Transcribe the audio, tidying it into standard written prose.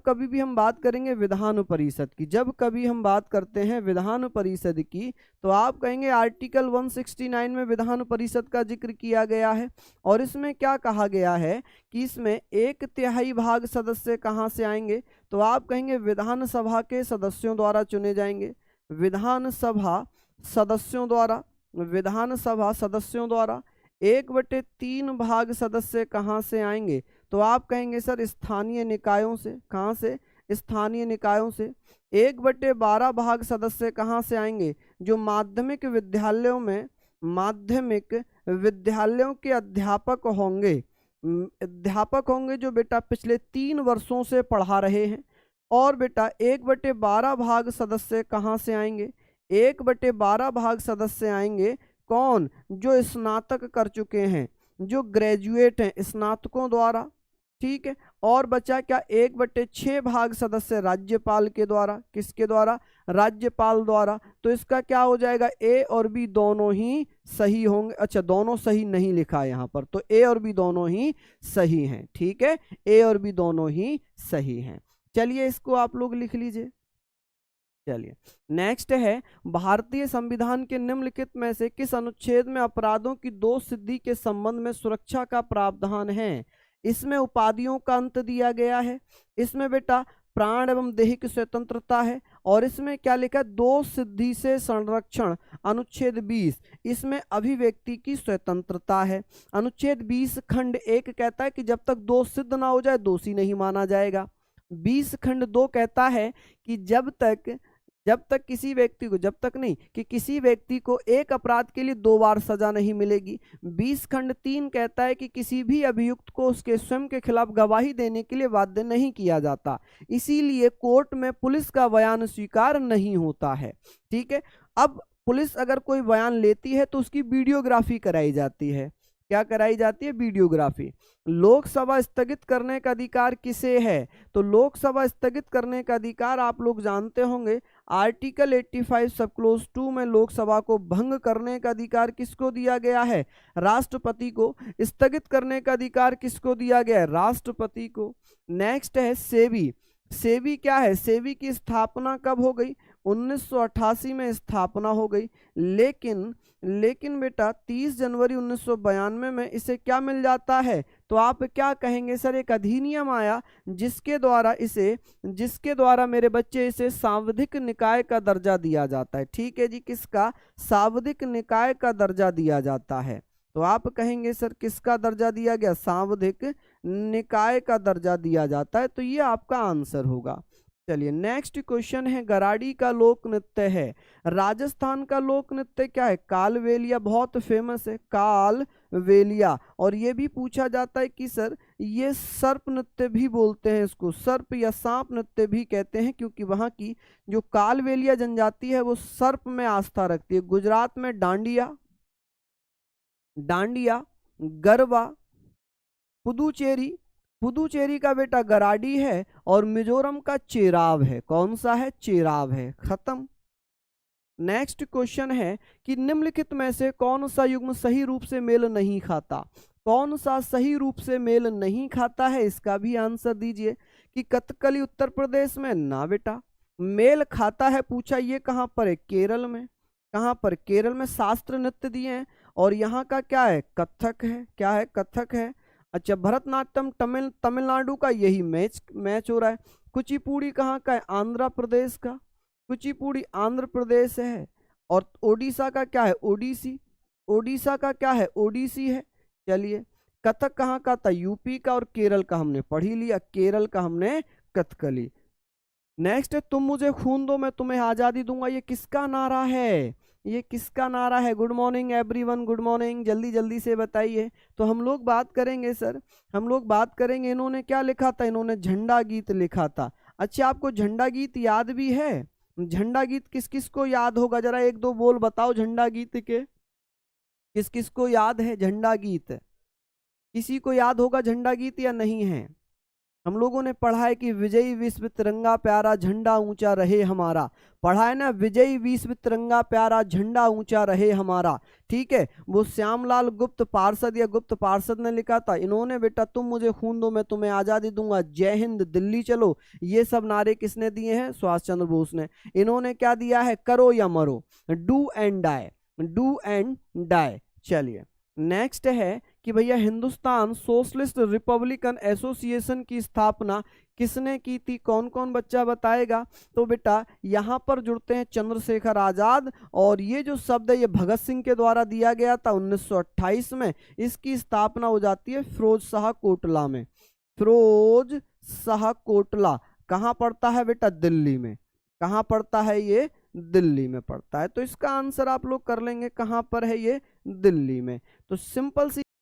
जब कभी भी हम बात करेंगे विधान परिषद की, जब कभी हम बात करते हैं विधान परिषद की, तो आप कहेंगे आर्टिकल 169 में विधान परिषद का जिक्र किया गया है। और इसमें क्या कहा गया है कि इसमें 1/3 भाग सदस्य कहाँ से आएंगे, तो आप कहेंगे विधानसभा के सदस्यों द्वारा चुने जाएंगे। विधानसभा सदस्यों द्वारा, विधानसभा सदस्यों द्वारा 1/3 भाग सदस्य कहाँ से आएंगे, तो आप कहेंगे सर स्थानीय निकायों से। कहाँ से? स्थानीय निकायों से। 1/12 भाग सदस्य कहाँ से आएंगे, जो माध्यमिक विद्यालयों में, माध्यमिक विद्यालयों के अध्यापक होंगे, अध्यापक होंगे जो बेटा पिछले 3 वर्षों से पढ़ा रहे हैं। और बेटा 1/12 भाग सदस्य कहाँ से आएंगे, 1/12 भाग सदस्य आएंगे कौन, जो स्नातक कर चुके हैं, जो ग्रेजुएट हैं स्नातकों द्वारा। ठीक है। और बचा क्या, 1/6 भाग सदस्य राज्यपाल के द्वारा। किसके द्वारा? राज्यपाल द्वारा। तो इसका क्या हो जाएगा, ए और बी दोनों ही सही होंगे। अच्छा, दोनों सही नहीं लिखा है यहाँ पर, तो ए और बी दोनों ही सही हैं। ठीक है, ए और बी दोनों ही सही हैं। चलिए इसको आप लोग लिख लीजिए। चलिए नेक्स्ट है, भारतीय संविधान के निम्नलिखित में से किस अनुच्छेद में अपराधों की दोष सिद्धि के संबंध में सुरक्षा का प्रावधान है। इसमें उपाधियों का अंत दिया गया है, इसमें बेटा प्राण एवं देहिक स्वतंत्रता है, और इसमें क्या लिखा है, दोष सिद्धि से संरक्षण अनुच्छेद 20, इसमें अभिव्यक्ति की स्वतंत्रता है। अनुच्छेद 20 खंड 1 कहता है कि जब तक दोष सिद्ध ना हो जाए दोषी नहीं माना जाएगा। 20 खंड 2 कहता है कि जब तक किसी व्यक्ति को, जब तक नहीं कि किसी व्यक्ति को एक अपराध के लिए 2 बार सजा नहीं मिलेगी। 20 खंड 3 कहता है कि किसी भी अभियुक्त को उसके स्वयं के खिलाफ गवाही देने के लिए बाध्य नहीं किया जाता, इसीलिए कोर्ट में पुलिस का बयान स्वीकार नहीं होता है। ठीक है। अब पुलिस अगर कोई बयान लेती है तो उसकी वीडियोग्राफी कराई जाती है। क्या कराई जाती है? वीडियोग्राफी। लोकसभा स्थगित करने का अधिकार किसे है, तो लोकसभा स्थगित करने का अधिकार आप लोग जानते होंगे, आर्टिकल 85 सब क्लोज 2 में लोकसभा को भंग करने का अधिकार किसको दिया गया है? राष्ट्रपति को। स्थगित करने का अधिकार किसको दिया गया है? राष्ट्रपति को। नेक्स्ट है सेबी। सेबी क्या है? सेबी की स्थापना कब हो गई? 1988 में स्थापना हो गई, लेकिन बेटा 30 जनवरी 1992 में इसे क्या मिल जाता है, तो आप क्या कहेंगे सर, एक अधिनियम आया जिसके द्वारा मेरे बच्चे इसे सांविधिक निकाय का दर्जा दिया जाता है। ठीक है जी, किसका? सांविधिक निकाय का दर्जा दिया जाता है। तो आप कहेंगे सर किसका दर्जा दिया गया? सांविधिक निकाय का दर्जा दिया जाता है। तो ये आपका आंसर होगा। चलिए नेक्स्ट क्वेश्चन है, गराडी का लोक नृत्य है, राजस्थान का लोक नृत्य क्या है? कालवेलिया, बहुत फेमस है कालवेलिया। और ये भी पूछा जाता है कि सर ये सर्प नृत्य भी बोलते हैं, इसको सर्प या सांप नृत्य भी कहते हैं, क्योंकि वहां की जो कालवेलिया जनजाति है वो सर्प में आस्था रखती है। गुजरात में डांडिया, गरबा, पुदुचेरी का बेटा गराडी है, और मिजोरम का चेराव है। कौन सा है? चेराव है। खत्म। नेक्स्ट क्वेश्चन है कि निम्नलिखित में से कौन सा युग्म सही रूप से मेल नहीं खाता? कौन सा सही रूप से मेल नहीं खाता है, इसका भी आंसर दीजिए। कि कथकली उत्तर प्रदेश में, ना बेटा। मेल खाता है पूछा, ये कहां पर है? केरल में। कहां पर? केरल में शास्त्र नृत्य दिए हैं, और यहाँ का क्या है? कथक है। क्या है? कथक है। अच्छा, भरतनाट्यम तमिलनाडु का, यही मैच हो रहा है। कुचिपुड़ी कहाँ का है? आंध्र प्रदेश का। कुचिपुड़ी आंध्र प्रदेश है। और ओडिशा का क्या है? ओडिसी। ओडिशा का क्या है? ओडिसी है। चलिए, कथक कहाँ का था? यूपी का। और केरल का हमने पढ़ ही लिया, केरल का हमने कथकली। नेक्स्ट है, तुम मुझे खून दो मैं तुम्हें आजादी दूंगा, ये किसका नारा है? ये किसका नारा है? Good morning everyone, good morning, जल्दी जल्दी से बताइए। तो हम लोग बात करेंगे सर, हम लोग बात करेंगे, इन्होंने क्या लिखा था? इन्होंने झंडा गीत लिखा था। अच्छा, आपको झंडा गीत याद भी है? झंडा गीत किस किस को याद होगा? जरा एक दो बोल बताओ झंडा गीत के, किस किस को याद है झंडा गीत? किसी को याद होगा झंडा गीत या नहीं है? हम लोगों ने पढ़ा है कि विजयी विश्व तिरंगा प्यारा झंडा ऊंचा रहे हमारा, पढ़ा है ना, विजयी विश्व तिरंगा प्यारा झंडा ऊंचा रहे हमारा। ठीक है, वो श्यामलाल गुप्त पार्षद या गुप्त पार्षद ने लिखा था। इन्होंने बेटा तुम मुझे खून दो मैं तुम्हें आजादी दूंगा, जय हिंद, दिल्ली चलो, ये सब नारे किसने दिए हैं? सुभाष चंद्र बोस ने। इन्होंने क्या दिया है? करो या मरो, do and die, do and die. चलिए नेक्स्ट है कि भैया हिंदुस्तान सोशलिस्ट रिपब्लिकन एसोसिएशन की स्थापना किसने की थी? कौन कौन बच्चा बताएगा? तो बेटा यहां पर जुड़ते हैं चंद्रशेखर आजाद, और ये जो शब्द है ये भगत सिंह के द्वारा दिया गया था 1928 में। इसकी स्थापना हो जाती है फिरोज शाह कोटला में। फिरोज शाह कोटला कहां पड़ता है बेटा? दिल्ली में। कहां पड़ता है ये? दिल्ली में पड़ता है। तो इसका आंसर आप लोग कर लेंगे, कहां पर है ये? दिल्ली में। तो सिंपल सी